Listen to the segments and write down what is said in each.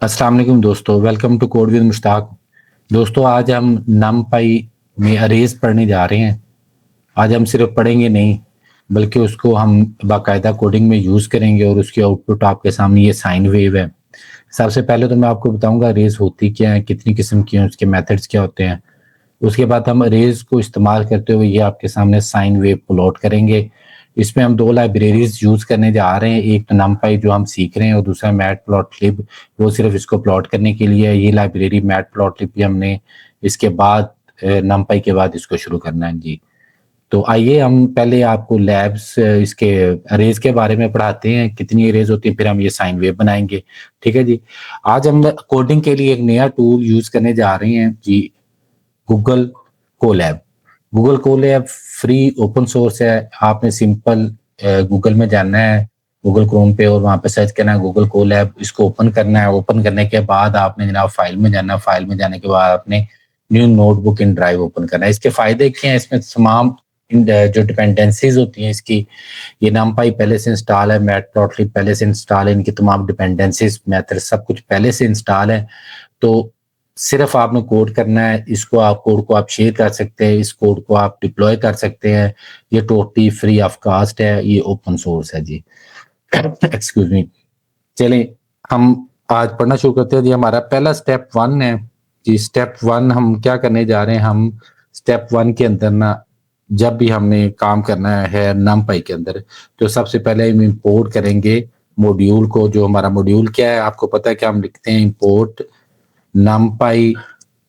अस्सलाम वालेकुम दोस्तों, welcome to code with Mushtaq. दोस्तों, आज हम नमपाई में अरेज पढ़ने जा रहे हैं। आज हम सिर्फ पढ़ेंगे नहीं, बल्कि उसको हम बाकायदा कोडिंग में यूज़ करेंगे और उसकी आउटपुट आपके सामने ये साइन वेव है। सबसे पहले तो मैं आपको बताऊंगा अरेज होती क्या है, कितनी किस्म की हैं, उसके मेथड्स क्या होते हैं। उसके बाद हम अरेज को इस्तेमाल करते हुए ये आपके सामने साइन वेव प्लॉट करेंगे। इसमें हम दो लाइब्रेरीज यूज करने जा रहे हैं, एक तो नमपाई जो हम सीख रहे हैं और दूसरा मैट प्लॉटलिब, वो सिर्फ इसको प्लॉट करने के लिए है। ये लाइब्रेरी मैट प्लॉटलिब भी हमने इसके बाद नमपाई के बाद इसको शुरू करना है जी। तो आइए हम पहले आपको लैब्स इसके अरेज के बारे में पढ़ाते हैं, कितनी अरेज होती है, फिर हम ये साइन वेव बनाएंगे। ठीक है जी। आज हम कोडिंग के लिए एक नया टूल यूज करने जा रहे हैं जी, Google Colab. Google Colab free open source है। आपने सिंपल गूगल में जाना है, गूगल क्रोम पे, और वहां पे सर्च करना है गूगल कोलैब। इसको ओपन करना है। ओपन करने के बाद आपने जनाब फाइल में जाना है। फाइल में जाने के बाद आपने new notebook in drive open करना है। इसके फायदे क्या हैं? इसमें तमाम जो डिपेंडेंसीज होती हैं इसकी, ये नमपाई पहले से इंस्टॉल है, मैटप्लॉटलिब पहले से इंस्टॉल है, इनकी तमाम डिपेंडेंसीज मेथड सब कुछ पहले से इंस्टॉल है। तो सिर्फ आपने कोड करना है। इसको आप कोड को आप शेयर कर सकते हैं, इस कोड को आप डिप्लॉय कर सकते हैं। ये टोटली फ्री ऑफ कास्ट है, ये ओपन सोर्स है जी। Excuse me. चलें हम आज पढ़ना शुरू करते हैं जी। हमारा पहला स्टेप 1 है जी। स्टेप 1 हम क्या करने जा रहे हैं? हम स्टेप 1 के अंदर ना, जब भी हमने काम करना है नमपाई के अंदर, तो सबसे पहले हम इंपोर्ट करेंगे मॉड्यूल को। जो हमारा मॉड्यूल क्या है आपको पता है कि हम लिखते हैं इंपोर्ट numpy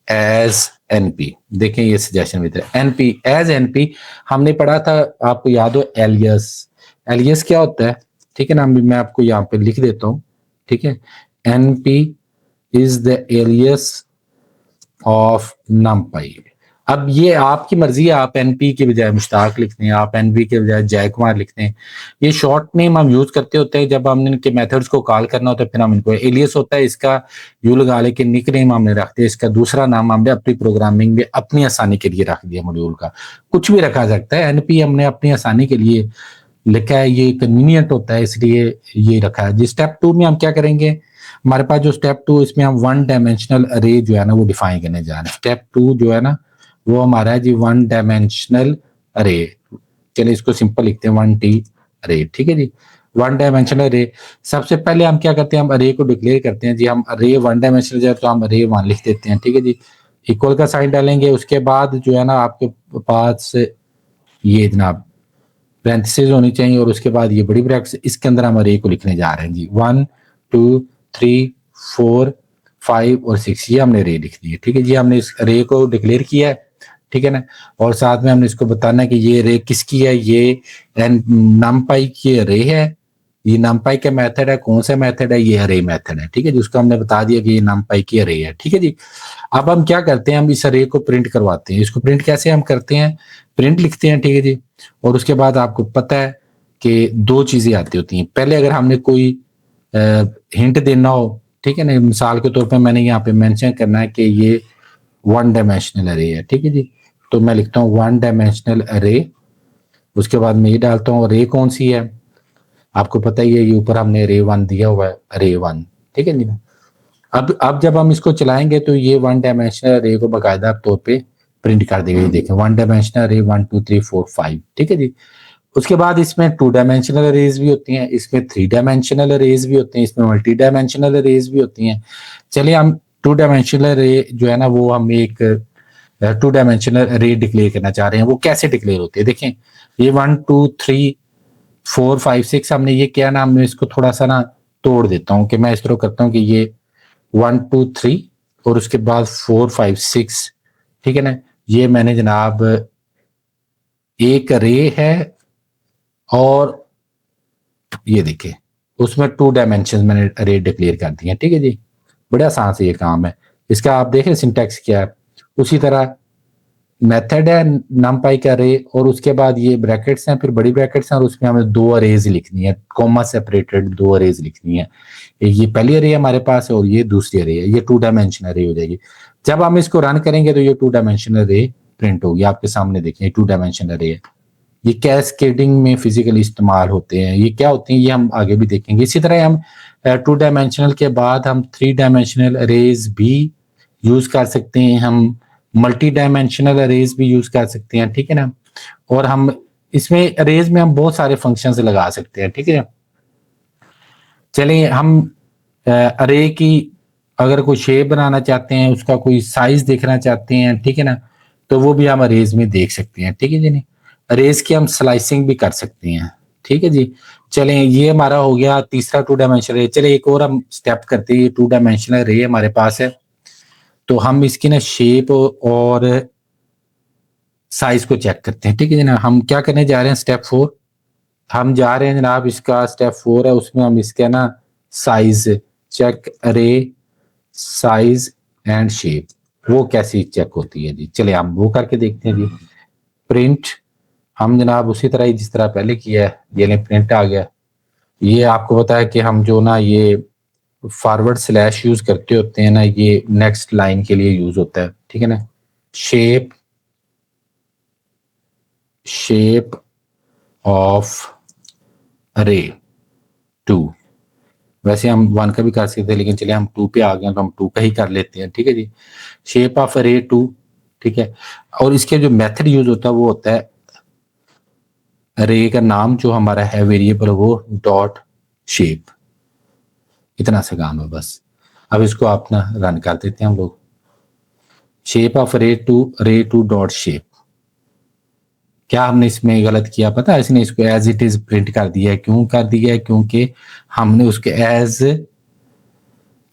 एज एनपी। देखें ये सजेशन भी था, एनपी एज एनपी हमने पढ़ा था, आपको याद हो एलियस। एलियस क्या होता है? ठीक है ना, मैं आपको यहाँ पे लिख देता हूँ। ठीक है, NP is the alias of numpy। अब ये आपकी मर्जी है, आप एनपी के बजाय मुश्ताक लिखते हैं, आप एनपी के बजाय जय कुमार लिखते हैं। ये शॉर्ट नेम हम यूज करते होते हैं जब हमने इनके मेथड्स को कॉल करना होता है, फिर हम इनको एलियस होता है इसका यू लगा ले कि निक नेम हमने रख दिया, इसका दूसरा नाम हमने अपनी प्रोग्रामिंग में अपनी आसानी के लिए रख दिया। मॉड्यूल का कुछ भी रखा सकता है, एनपी हमने अपनी आसानी के लिए लिखा है, ये कन्वीनियंट होता है इसलिए ये रखा है जी। स्टेप 2 में हम क्या करेंगे? हमारे पास जो स्टेप 2, इसमें हम वन डायमेंशनल अरे जो है ना वो डिफाइन करने जा रहे हैं। स्टेप 2 जो है ना वो हमारा है जी वन डायमेंशनल अरे। चलिए इसको सिंपल लिखते हैं, वन टी अरे। ठीक है जी, वन डायमेंशनल अरे। सबसे पहले हम क्या करते हैं? हम अरे को डिक्लेयर करते हैं जी। हम अरे वन डायमेंशनल जाए तो हम अरे 1 लिख देते हैं। ठीक है जी, इक्वल का साइन डालेंगे। उसके बाद जो है ना आपके पास ये जनाब पैरेंथेसिस होनी चाहिए, और उसके बाद ये बड़ी ब्रैकेट, इसके अंदर हम अरे को लिखने जा रहे हैं जी। 1 2 3 4 5 और 6 ये हमने अरे लिख दी है। ठीक है जी, हमने इस अरे को डिक्लेयर किया है। ठीक है ना, और साथ में हमने इसको बताना है कि ये अरे किसकी है। ये नमपाई की अरे है, ये नमपाई का मेथड है। कौन सा मेथड है? ये अरे मेथड है। ठीक है जी, उसको हमने बता दिया कि ये नमपाई की अरे है। ठीक है जी, अब हम क्या करते हैं? हम इस अरे को प्रिंट करवाते हैं। इसको प्रिंट कैसे हम करते हैं? प्रिंट लिखते हैं। ठीक है जी, और उसके बाद आपको पता है कि दो चीजें आती होती हैं। पहले अगर हमने कोई हिंट देना हो, ठीक है ना, मिसाल के तौर पे मैंने यहाँ पे मेंशन करना है कि ये वन डायमेंशनल अरे है। ठीक है जी, तो मैं लिखता हूँ वन डायमेंशनल अरे। उसके बाद मैं ये डालता हूँ अरे कौन सी है, आपको पता ही है, ये ऊपर हमने अरे 1 दिया हुआ है, अरे 1। ठीक है जी, अब जब हम इसको चलाएंगे तो ये वन डायमेंशनल अरे को बाकायदा तौर पे प्रिंट कर देगा। ये देखें, वन डायमेंशनल अरे 1 2 3 4 5। ठीक है जी, उसके बाद इसमें 2 डायमेंशनल अरेज भी होती हैं, इसमें 3 डायमेंशनल अरेज भी होते हैं, इसमें मल्टी डायमेंशनल अरेज भी होती हैं। चलिए हम 2 डायमेंशनल अरे जो है ना वो हम एक 2 डायमेंशनल अरे डिक्लेयर करना चाह रहे हैं। वो कैसे डिक्लेयर होती है? देखें, ये 1 2 3 4 5 6 हमने ये किया ना, हमने इसको थोड़ा सा ना तोड़ देता हूँ कि मैं इस तरह करता हूँ कि ये 1 2 3 और उसके बाद 4 5 6। ठीक है ना, ये मैंने जनाब एक अरे है, और ये देखिए उसमें 2 डायमेंशन मैंने अरे डिक्लेयर कर दिए। ठीक है जी, बड़े आसान से ये काम है। इसका आप देखें सिंटैक्स क्या है। उसी तरह मेथड है नमपाई का अरे, और उसके बाद ये ब्रैकेट्स हैं, फिर बड़ी ब्रैकेट्स हैं, और उसमें हमें 2 अरेज लिखनी है, कॉमा सेपरेटेड 2 अरेज लिखनी है। ये पहली अरे हमारे पास है और ये दूसरी अरे है, ये 2 डायमेंशन अरे हो जाएगी। जब हम इसको रन करेंगे तो ये 2 डायमेंशन अरे प्रिंट होगी। आपके सामने देखिए 2 डायमेंशन अरे है। ये कैस्केडिंग में फिजिकली इस्तेमाल होते हैं। ये क्या होते हैं ये हम आगे भी देखेंगे। इसी तरह हम 2 डायमेंशनल के बाद हम 3 डायमेंशनल अरेज भी यूज कर सकते हैं, हम मल्टी डायमेंशनल अरेज भी यूज कर सकते हैं, ठीक है ना। और हम इसमें अरेज में हम बहुत सारे फंक्शंस लगा सकते हैं, ठीक है। चलिए हम अरे की अगर कोई शेप बनाना चाहते हैं, उसका कोई साइज देखना चाहते हैं, ठीक है ना, तो वो भी हम अरेज में देख सकते हैं, ठीक है जी। नहीं, अरेज की हम स्लाइसिंग भी कर सकते हैं, ठीक है जी। चलें ये हमारा हो गया तीसरा 2 डायमेंशनल रे। चले एक और हम स्टेप करते हैं। 2 डायमेंशनल रे हमारे पास है, तो हम इसकी ना शेप और साइज को चेक करते हैं, ठीक है ना। हम क्या करने जा रहे हैं, स्टेप 4 हम जा रहे हैं जनाब। इसका स्टेप 4 है, उसमें हम इसका ना साइज चेक अरे साइज एंड शेप वो कैसी चेक होती है जी। चलिए हम वो करके देखते हैं जी। प्रिंट हम जनाब उसी तरह ही जिस तरह पहले किया है, ये लें प्रिंट आ गया। ये आपको पता है कि हम जो ना ये फॉरवर्ड स्लैश यूज करते होते हैं ना, ये नेक्स्ट लाइन के लिए यूज होता है, ठीक है ना। शेप शेप ऑफ अरे 2, वैसे हम 1 का भी कर सकते हैं, लेकिन चलिए हम 2 पे आ गए तो हम 2 का ही कर लेते हैं, ठीक है जी। शेप ऑफ अरे 2, ठीक है। और इसके जो मेथड यूज होता है वो होता है अरे का नाम जो हमारा है वेरिएबल वो डॉट शेप, इतना सा काम है बस। अब इसको अपना रन कर देते हैं हम लोग। शेप ऑफ रे टू डॉट शेप। क्या हमने इसमें गलत किया पता है, इसने इसको एज इट इज प्रिंट कर दिया है। क्यों कर दिया है, क्योंकि हमने उसके एज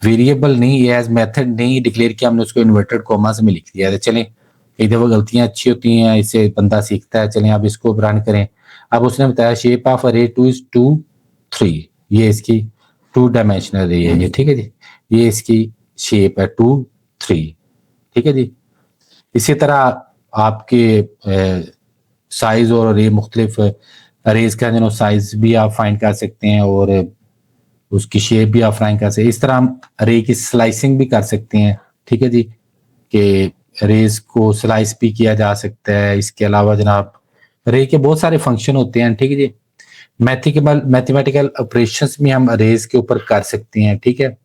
वेरिएबल नहीं, एज मेथड नहीं डिक्लेयर किया, हमने उसको इन्वर्टेड कॉमास में लिख दिया है। चलें एक दफा गलतियां अच्छी होती हैं, इससे बंदा सीखता है। चलें अब इसको रन करें। अब उसने बताया शेप ऑफ अरे 2 इज 2 3, ये इसकी 2 डायमेंशनल रे है ये, ठीक है जी। ये इसकी शेप है 2 3, ठीक है जी। इसी तरह आपके साइज और अरे मुख्तलिफ अरेज का जो साइज भी आप फाइंड कर सकते हैं और उसकी शेप भी आप फाइंड कर सकते हैं। इस तरह हम अरे की स्लाइसिंग भी कर सकते हैं, ठीक है जी, कि अरेज को स्लाइस भी किया जा सकता है। इसके अलावा जनाब अरे के बहुत सारे फंक्शन होते हैं, ठीक है जी। मैथमेटिकल ऑपरेशंस भी हम अरेज के ऊपर कर सकते हैं, ठीक है।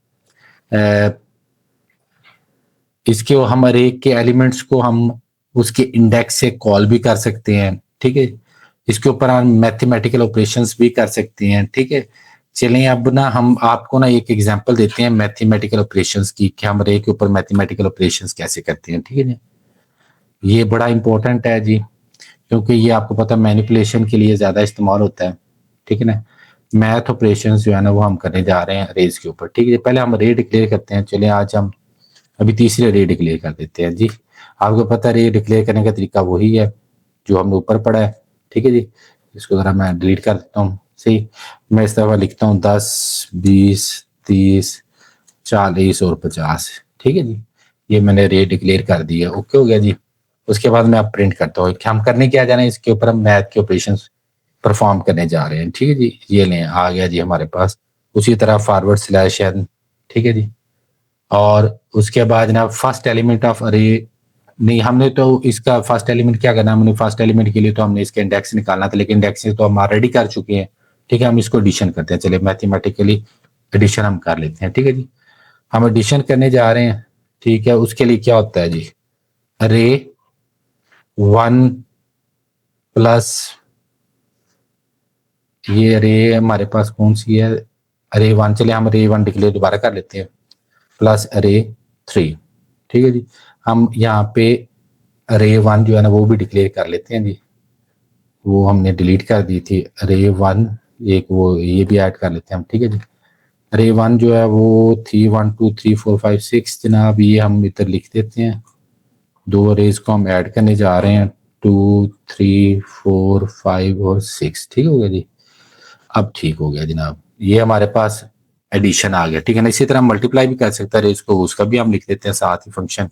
इसके हम अरे के एलिमेंट्स को हम उसके इंडेक्स से कॉल भी कर सकते हैं, ठीक है। इसके ऊपर हम मैथमेटिकल ऑपरेशंस भी कर सकते हैं, ठीक है। चलें अब ना हम आपको ना एक एग्जांपल देते हैं मैथमेटिकल ऑपरेशंस की, कि हम अरे के ऊपर मैथमेटिकल ऑपरेशंस कैसे करते हैं, ठीक है जी। ये बड़ा इंपॉर्टेंट है जी, क्योंकि ये आपको पता है मैनिपुलेशन के लिए ज्यादा इस्तेमाल होता है, ठीक है ना। मैथ ऑपरेशंस जो है ना वो हम करने जा रहे हैं अरेज के ऊपर, ठीक है। पहले हम अरे डिक्लेयर करते हैं। चलिए आज हम अभी तीसरे रे डिक्लेयर कर देते हैं जी। आपको पता है रे डिक्लेयर करने का तरीका वही है जो हमने ऊपर पढ़ा है, ठीक है जी। इसको जरा मैं डिलीट कर देता हूँ। सही, मैं इस तरह लिखता हूँ 10 20 30 40 और 50, ठीक है जी। ये मैंने रे डिक्लेयर कर दिया, ओके हो गया जी। उसके बाद मैं अब प्रिंट करता हूँ। हम करने क्या जा रहे हैं, इसके ऊपर हम मैथ के ऑपरेशन परफॉर्म करने जा रहे हैं, ठीक है जी। ये लें आ गया जी हमारे पास। उसी तरह फॉरवर्ड स्लैश एन, ठीक है जी। और उसके बाद जनाब फर्स्ट एलिमेंट ऑफ अरे, नहीं हमने तो इसका फर्स्ट एलिमेंट क्या करना, हमने फर्स्ट एलिमेंट के लिए तो हमने इसका इंडेक्स निकालना था, लेकिन इंडेक्स तो हम ऑलरेडी कर चुके हैं, ठीक है। हम इसको एडिशन करते हैं। चलिए मैथमेटिकली एडिशन हम कर लेते हैं, ठीक है जी। हम एडिशन करने जा रहे हैं, ठीक है। उसके लिए क्या होता है जी, अरे 1 प्लस ये अरे हमारे पास कौन सी है, अरे 1। चलिए हम अरे 1 डिक्लेयर दोबारा कर लेते हैं, प्लस अरे 3, ठीक है जी। हम यहाँ पे अरे 1 जो है ना वो भी डिक्लेयर कर लेते हैं जी। वो हमने डिलीट कर दी थी अरे 1, एक वो ये भी ऐड कर लेते हैं हम, ठीक है जी। अरे 1 जो है वो थी 1 2 3 4 5 6 जनाब, ये हम इधर लिख देते हैं। 2 अरेज को हम ऐड करने जा रहे हैं, 2 3 4 5 और 6, ठीक हो गया जी। अब ठीक हो गया जनाब, ये हमारे पास एडिशन आ गया, ठीक है ना। इसी तरह मल्टीप्लाई भी कर सकता है इसको, उसका भी हम लिख देते हैं साथ ही फंक्शन,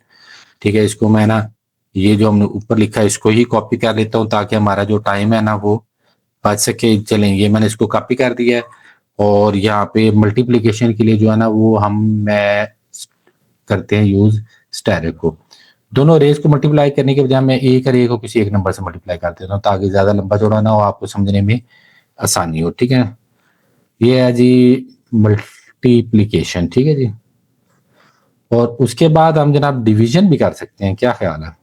ठीक है। इसको मैं ना ये जो हमने ऊपर लिखा है इसको ही कॉपी कर लेता हूँ, ताकि हमारा जो टाइम है ना वो बच सके। चलें ये मैंने इसको कॉपी कर दिया है, और यहाँ पे मल्टीप्लीकेशन के लिए जो है ना वो हम मैं करते हैं यूज स्टेरिक को। दोनों रेस को मल्टीप्लाई करने के बजाय मैं एक रे को किसी एक नंबर से मल्टीप्लाई कर देता हूँ ताकि ज्यादा लंबा चौड़ा ना हो, आपको समझने में आसानी हो। ठीक है, ये है जी मल्टीप्लीकेशन। ठीक है जी, और उसके बाद हम जनाब डिवीजन भी कर सकते हैं, क्या ख्याल है?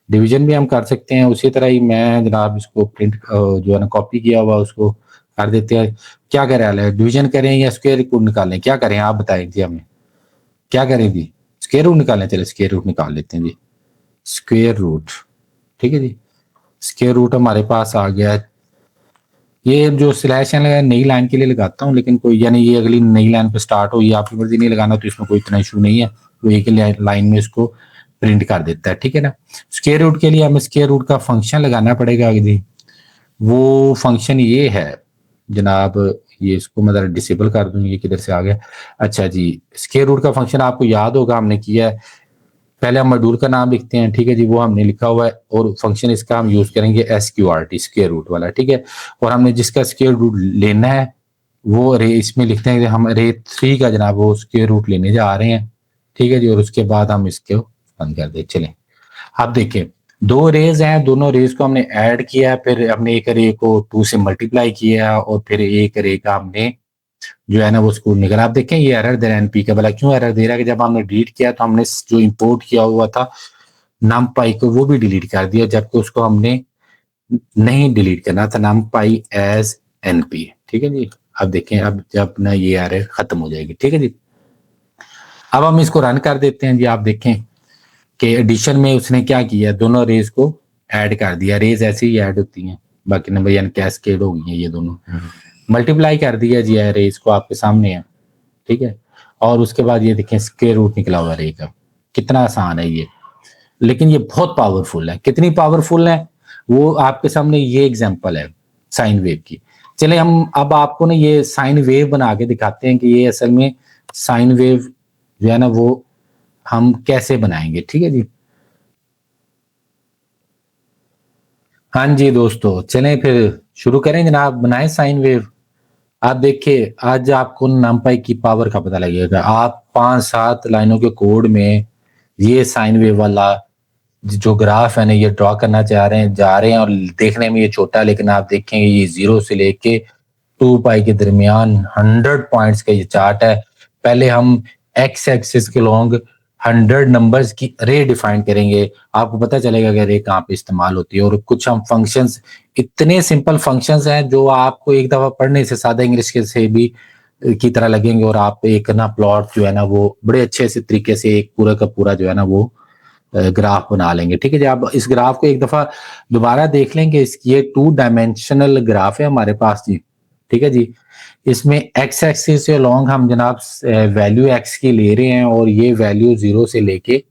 डिवीजन भी हम कर सकते हैं उसी तरह ही। मैं जनाब इसको प्रिंट जो है ना कॉपी किया हुआ उसको कर देते हैं। क्या करें, डिवीजन करें या स्क्वायर रूट निकालें, क्या करें आप बताएं जी हमें, क्या करें जी? स्क्वायर रूट निकालें, चले स्क्वायर रूट निकाल लेते हैं जी, स्क्वायर रूट। ठीक है जी, स्क्वायर रूट हमारे पास आ गया है। ये जो स्लैश है नई लाइन के लिए लगाता हूँ, लेकिन कोई यानी ये अगली नई लाइन पे स्टार्ट हो, ये आपकी मर्जी नहीं लगाना तो इसमें कोई इतना इशू नहीं है, तो एक लाइन में इसको प्रिंट कर देता है। ठीक है ना, स्क्वायर रूट के लिए हमें स्क्वायर रूट का फंक्शन लगाना पड़ेगा जी। वो फंक्शन ये है जनाब, ये इसको मैं डिसेबल कर दूं, ये किधर से आ गया? अच्छा जी, स्क्वायर रूट का फंक्शन आपको याद होगा हमने किया है। पहले हम मॉड्यूल का नाम लिखते हैं, ठीक है जी, वो हमने लिखा हुआ है, और फंक्शन इसका हम यूज करेंगे SQRT, स्क्वायर रूट वाला। ठीक है, और हमने जिसका स्क्वायर रूट लेना है वो रे इसमें लिखते हैं कि हम रे 3 का जनाब वो स्क्वायर रूट लेने जा रहे हैं। ठीक है जी, और उसके बाद हम इसको बंद कर दे। चलें, आप देखें दो रेज हैं, दोनों रेज को हमने ऐड किया, फिर हमने एक रे को 2 से मल्टीप्लाई किया, और फिर एक रे का हमने जो है ना वो स्कूल निकला। आप देखें ये एरर दे रहा है एनपी का। भला क्यों एरर दे रहा है? कि जब हमने डिलीट किया तो हमने जो इंपोर्ट किया हुआ था numpy को वो भी डिलीट कर दिया, जबकि उसको हमने नहीं डिलीट करना था, numpy एज np। ठीक है जी, अब देखें अब जब ना ये एरर खत्म हो जाएगी। ठीक है जी, अब हम इसको रन कर देते हैं जी। आप देखें कि एडिशन में उसने क्या किया, दोनों रेज को ऐड कर दिया। रेज ऐसे ही ऐड होती हैं, बाकी नंबर यानी कैस्केड हो गई है ये दोनों। मल्टीप्लाई कर दिया जी रेज को, आपके सामने है। ठीक है, और उसके बाद ये देखें स्क्वायर रूट निकला हुआ रे का। कितना आसान है ये, लेकिन ये बहुत पावरफुल है। कितनी पावरफुल है वो आपके सामने ये एग्जांपल है साइन वेव की। चले हम अब आपको ना ये साइन वेव बना के दिखाते हैं कि ये असल में साइन वेव जो है ना वो हम कैसे बनाएंगे। ठीक है जी, हाँ जी दोस्तों, चलें फिर शुरू करें जनाब, बनाएं साइन वेव। आप देखिए आज आपको numpy की पावर का पता लगेगा। आप 5-7 लाइनों के कोड में ये साइन वेव वाला जो ग्राफ है ना ये ड्रॉ करना जा रहे हैं, और देखने में ये छोटा है, लेकिन आप देखेंगे ये 0 से लेके 2 पाई के दरमियान 100 पॉइंट्स का ये चार्ट है। पहले हम एक्स एक्सिस के लॉन्ग 100 नंबर्स की रे डिफाइन करेंगे, आपको पता चलेगा कि रे कहाँ पे इस्तेमाल होती है। और कुछ हम फंक्शंस, इतने सिंपल फंक्शंस हैं जो आपको एक दफा पढ़ने से सादा इंग्लिश के से भी की तरह लगेंगे, और आप एक ना प्लॉट जो है ना वो बड़े अच्छे से तरीके से एक पूरा का पूरा जो है ना वो ग्राफ बना लेंगे। ठीक है जी, आप इस ग्राफ को एक दफा दोबारा देख लेंगे। ये 2 डायमेंशनल ग्राफ है हमारे पास जी। ठीक है जी, इसमें एक्स एक्सिस से लॉन्ग हम जनाब वैल्यू एक्स की ले रहे हैं, और ये वैल्यू 0 से लेके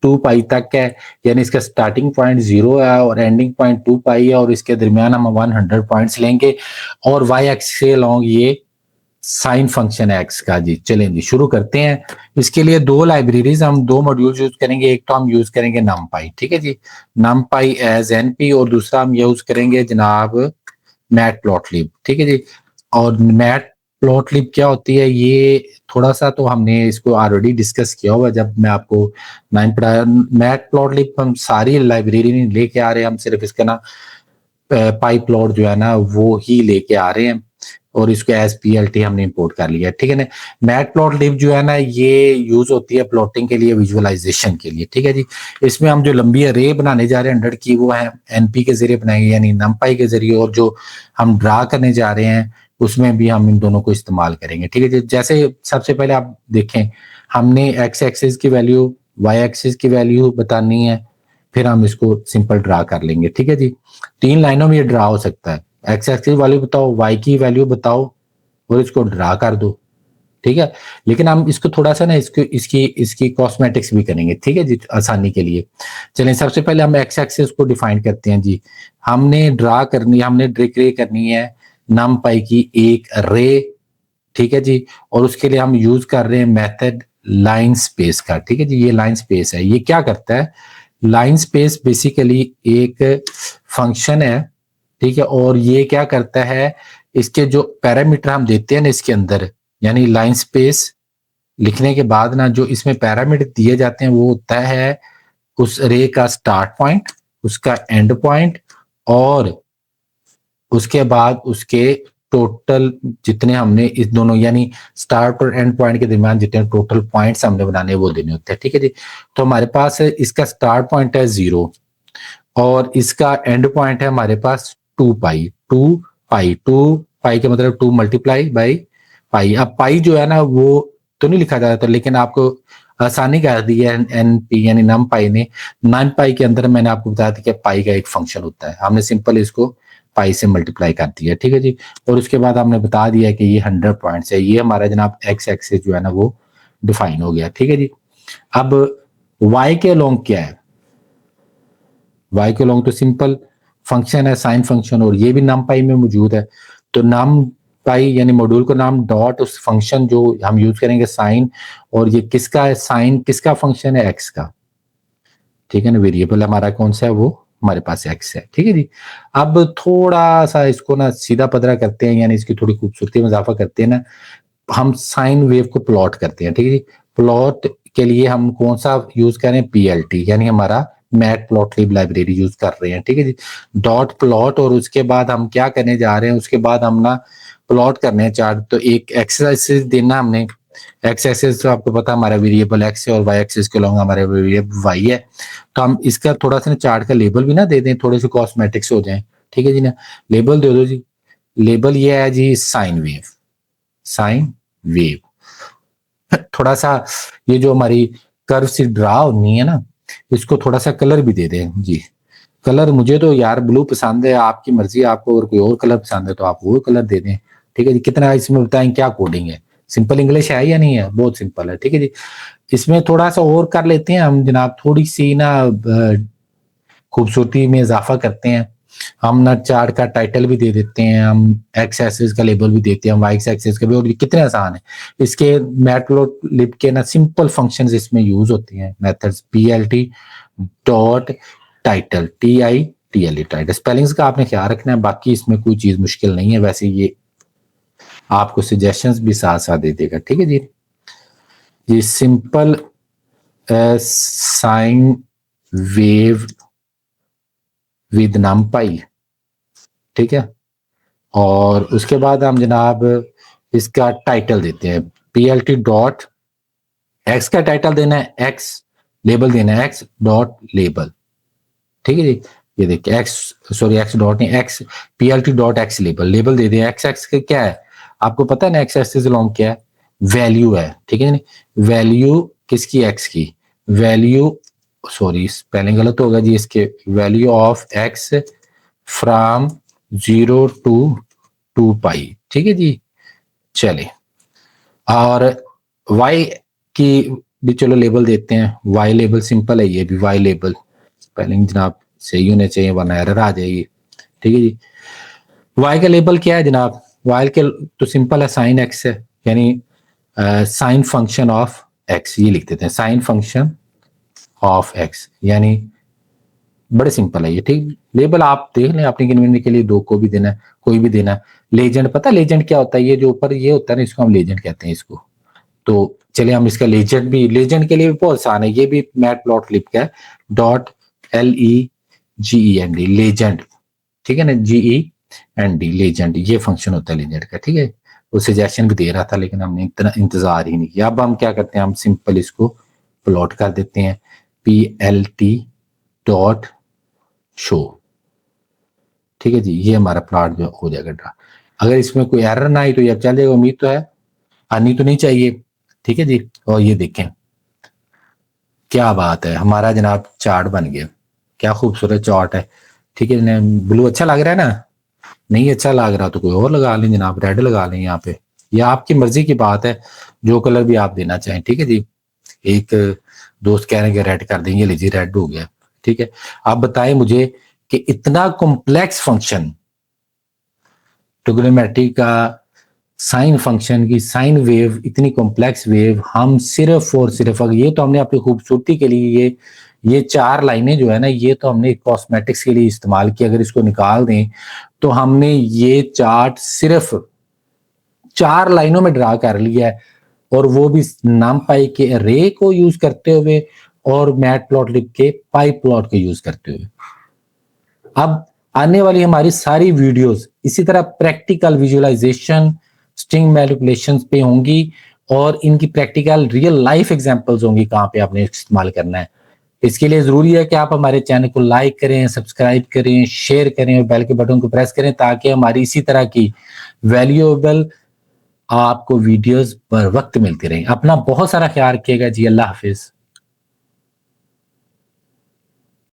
2 पाई तक है, यानी इसका स्टार्टिंग पॉइंट 0 है और एंडिंग पॉइंट 2 पाई है, और इसके दरमियान हम 100 पॉइंट्स लेंगे, और वाई एक्स से लॉन्ग ये साइन फंक्शन एक्स का जी। चलें जी शुरू करते हैं। इसके लिए 2 लाइब्रेरीज, हम 2 मॉड्यूल यूज करेंगे। एक तो हम यूज करेंगे numpy, ठीक है जी, numpy एज np, और दूसरा हम यूज करेंगे जनाब मैटप्लॉटलिब। ठीक है जी, और मैटप्लॉटलिब क्या होती है ये थोड़ा सा तो हमने इसको ऑलरेडी डिस्कस किया हुआ जब मैं आपको 9 पढ़ाया। मैटप्लॉटलिब हम सारी लाइब्रेरी नहीं लेके आ रहे हैं, हम सिर्फ इसका ना पाई प्लॉट जो है ना वो ही लेके आ रहे हैं, और इसको एज PLT हमने इंपोर्ट कर लिया। ठीक है ना, मैटप्लॉटलिब जो है ना ये यूज होती है प्लॉटिंग के लिए, विजुअलाइजेशन के लिए। ठीक है जी, इसमें हम जो लंबी अरे बनाने जा रहे हैं 100 की, वो है NP के जरिए बनाएंगे, यानी numpy के जरिए, और जो हम ड्रा करने जा रहे हैं उसमें भी हम इन दोनों को इस्तेमाल करेंगे। ठीक है जी, जैसे सबसे पहले आप देखें हमने एक्स एक्सिस की वैल्यू, वाई एक्सिस की वैल्यू बतानी है, फिर हम इसको सिंपल ड्रा कर लेंगे। ठीक है जी, 3 लाइनों में ये ड्रा हो सकता है। एक्स एक्सिस वैल्यू बताओ, वाई की वैल्यू बताओ, और इसको ड्रा कर दो। ठीक है, लेकिन हम इसको थोड़ा सा ना इसको इसकी इसकी कॉस्मेटिक्स भी करेंगे। ठीक है जी, आसानी के लिए। चलें सबसे पहले हम एक्स एक्सिस को डिफाइन करते हैं जी। हमने ड्रा करनी है, हमने ड्रे करनी है numpy की एक रे। ठीक है जी, और उसके लिए हम यूज कर रहे हैं मेथड लाइन स्पेस का। ठीक है जी, ये लाइन स्पेस है। ये क्या करता है, लाइन स्पेस बेसिकली एक फंक्शन है। ठीक है, और ये क्या करता है, इसके जो पैरामीटर हम देते हैं ना इसके अंदर, यानी लाइन स्पेस लिखने के बाद ना जो इसमें पैरामीटर दिए जाते हैं वो होता है उस रे का स्टार्ट पॉइंट, उसका एंड पॉइंट, और उसके बाद उसके टोटल जितने हमने इस दोनों यानी स्टार्ट और एंड पॉइंट के दरमियान जितने टोटल पॉइंट्स हमने बनाने वो देने होते हैं। ठीक है जी। तो हमारे पास है इसका स्टार्ट पॉइंट है 0 और इसका एंड पॉइंट है हमारे पास 2 पाई। 2 पाई का मतलब 2 मल्टीप्लाई बाई पाई। अब पाई जो है ना वो तो नहीं लिखा जाता, लेकिन आपको आसानी कर दी है एन पी यानी नम पाई ने। नम पाई के अंदर मैंने आपको बताया था कि पाई का एक फंक्शन होता है, हमने सिंपल इसको पाई से मल्टीप्लाई कर दिया। ठीक है जी। और उसके बाद हमने बता दिया कि ये 100 पॉइंट्स है। ये हमारा जनाब एक्स एक्सिस जो है ना वो डिफाइन हो गया। ठीक है जी। अब वाई के अलोंग क्या है? वाई के अलोंग तो सिंपल फंक्शन है, साइन फंक्शन, और ये भी नम पाई में मौजूद है। तो नम पाई यानी मॉड्यूल का नाम डॉट उस फंक्शन जो हम यूज करेंगे साइन, और ये किसका है? साइन किसका फंक्शन है? एक्स का। ठीक है ना, वेरिएबल हमारा कौन सा है? वो हमारे पास एक्स है। ठीक है जी। अब थोड़ा सा इसको ना सीधा पदरा करते हैं, यानी इसकी थोड़ी खूबसूरती में इजाफा करते हैं ना, हम साइन वेव को प्लॉट करते हैं। ठीक है जी। प्लॉट के लिए हम कौन सा यूज करें? पीएलटी, यानी हमारा मैट प्लॉटलिब लाइब्रेरी यूज कर रहे हैं। ठीक है जी। डॉट प्लॉट, और उसके बाद हम क्या करने जा रहे हैं? उसके बाद हम ना प्लॉट करने हैं चार्ट। तो एक एक्सरसाइज देना हमने। एक्स एक्सिस तो आपको पता हमारा वेरिएबल एक्स है और वाई एक्सिस के लॉन्ग हमारे वेरिएबल वाई है। तो हम इसका थोड़ा सा चार्ट का लेबल भी ना दे दें, थोड़े से कॉस्मेटिक्स हो जाए। ठीक है जी ना, लेबल दे दो जी। लेबल ये है जी साइन वेव। साइन वेव थोड़ा सा ये जो हमारी कर्व सी ड्रा होनी है ना, इसको थोड़ा सा कलर भी दे दें जी। कलर मुझे तो यार ब्लू पसंद है, आपकी मर्जी, आपको अगर कोई और कलर पसंद है तो आप वो कलर दे दें। ठीक है जी। कितना इसमें बताएं क्या कोडिंग है? सिंपल इंग्लिश है या नहीं है? बहुत सिंपल है। ठीक है जी। इसमें थोड़ा सा और कर लेते हैं हम जनाब, थोड़ी सी ना खूबसूरती में इजाफा करते हैं। हम ना चार्ट का टाइटल भी दे देते हैं, हम एक्स एक्सिस का लेबल भी देते हैं, हम वाई एक्सिस का भी। और ये कितने आसान है। इसके मैटप्लॉटलिब के ना सिंपल फंक्शंस इसमें यूज होती हैं, methods PLT dot title TITLE title. Spellings का आपने ख्याल रखना है, बाकी इसमें कोई चीज मुश्किल नहीं है। वैसे ये आपको सजेशंस भी साथ साथ दे देगा। ठीक है जी। ये सिंपल साइन वेव विद नमपाई। ठीक है। और उसके बाद हम जनाब इसका टाइटल देते हैं पीएलटी डॉट एक्स का टाइटल देना है एक्स, लेबल देना है एक्स डॉट लेबल। ठीक है जी। ये देखिए एक्स, सॉरी एक्स डॉट नहीं, x plt dot x label. Label दे दिया। एक्स एक्स का क्या है आपको पता है ना? एक्स एक्सिस अलोंग क्या है? वैल्यू है। ठीक है। वैल्यू किसकी? एक्स की। वैल्यू, सॉरी स्पेलिंग गलत होगा जी इसके, value of x from 0 to 2 पाई। ठीक है जी। चले, और वाई की भी चलो लेबल देते हैं। वाई लेबल सिंपल है, ये भी वाई लेबल। स्पेलिंग जनाब सही होने चाहिए वरना एरर आ जाएगी। ठीक है जी। वाई का लेबल क्या है जनाब? वाई के तो सिंपल है, साइन एक्स है, यानी साइन फंक्शन ऑफ एक्स। ये लिख देते हैं साइन फंक्शन ऑफ एक्स, यानी बड़े सिंपल है ये। ठीक, लेबल आप देख लें अपनी कन्वीनियंस के लिए, दो को भी देना है, कोई भी देना है। लेजेंड पता लेजेंड क्या होता है? ये जो ऊपर ये होता है ना, इसको हम लेजेंड कहते हैं इसको। तो चलिए हम इसका लेजेंड भी, लेजेंड के लिए भी बहुत आसान है, ये भी मैट प्लॉट लिप का है। Dot LEGEND legend. ठीक है ना, GEND लेजेंड, ये फंक्शन होता है लेजेंड का। ठीक है। वो सजेशन भी दे रहा था लेकिन हमने इतना इंतजार ही नहीं किया। अब हम क्या करते हैं? हम सिंपल इसको प्लॉट कर देते हैं PLT डॉट शो। ठीक है जी। ये हमारा प्लॉट जो हो जाएगा ड्रा। अगर इसमें कोई एरर ना आई तो ये चल जाएगा, उम्मीद तो है, आनी तो नहीं चाहिए। ठीक है जी। और ये देखें क्या बात है, हमारा जनाब चार्ट बन गया। क्या खूबसूरत चार्ट है। ठीक है। ब्लू अच्छा लग रहा है ना? नहीं अच्छा लग रहा तो कोई और लगा लें जनाब, रेड लगा लें यहाँ पे, या आपकी मर्जी की बात है, जो कलर भी आप देना चाहें। ठीक है जी। एक दोस्त कह रहे हैं कि रेड कर देंगे, लीजिए रेड हो गया। ठीक है। आप बताएं मुझे कि इतना कॉम्प्लेक्स फंक्शन ट्रिग्नोमेट्री का, साइन फंक्शन की साइन वेव, इतनी कॉम्प्लेक्स वेव हम सिर्फ और सिर्फ, अगर ये तो हमने अपनी खूबसूरती के लिए ये 4 लाइनें जो है ना, ये तो हमने कॉस्मेटिक्स के लिए इस्तेमाल की। अगर इसको निकाल दें तो हमने ये चार्ट सिर्फ 4 लाइनों में ड्रा कर लिया है, और वो भी NumPy के रे को यूज करते हुए, और मैटप्लॉटलिब के पाइप्लॉट को यूज करते हुए। अब आने वाली हमारी सारी वीडियोस इसी तरह प्रैक्टिकल विजुअलाइजेशन, स्ट्रिंग मैनिपुलेशंस पे होंगी और इनकी प्रैक्टिकल रियल लाइफ एग्जांपल्स होंगी कहाँ पे आपने इस्तेमाल करना है। इसके लिए जरूरी है कि आप हमारे चैनल को लाइक करें, सब्सक्राइब करें, शेयर करें और बेल के बटन को प्रेस करें ताकि हमारी इसी तरह की वैल्यूएबल आपको वीडियोस पर वक्त मिलती रहें। अपना बहुत सारा ख्याल रखिएगा जी। अल्लाह हाफिज।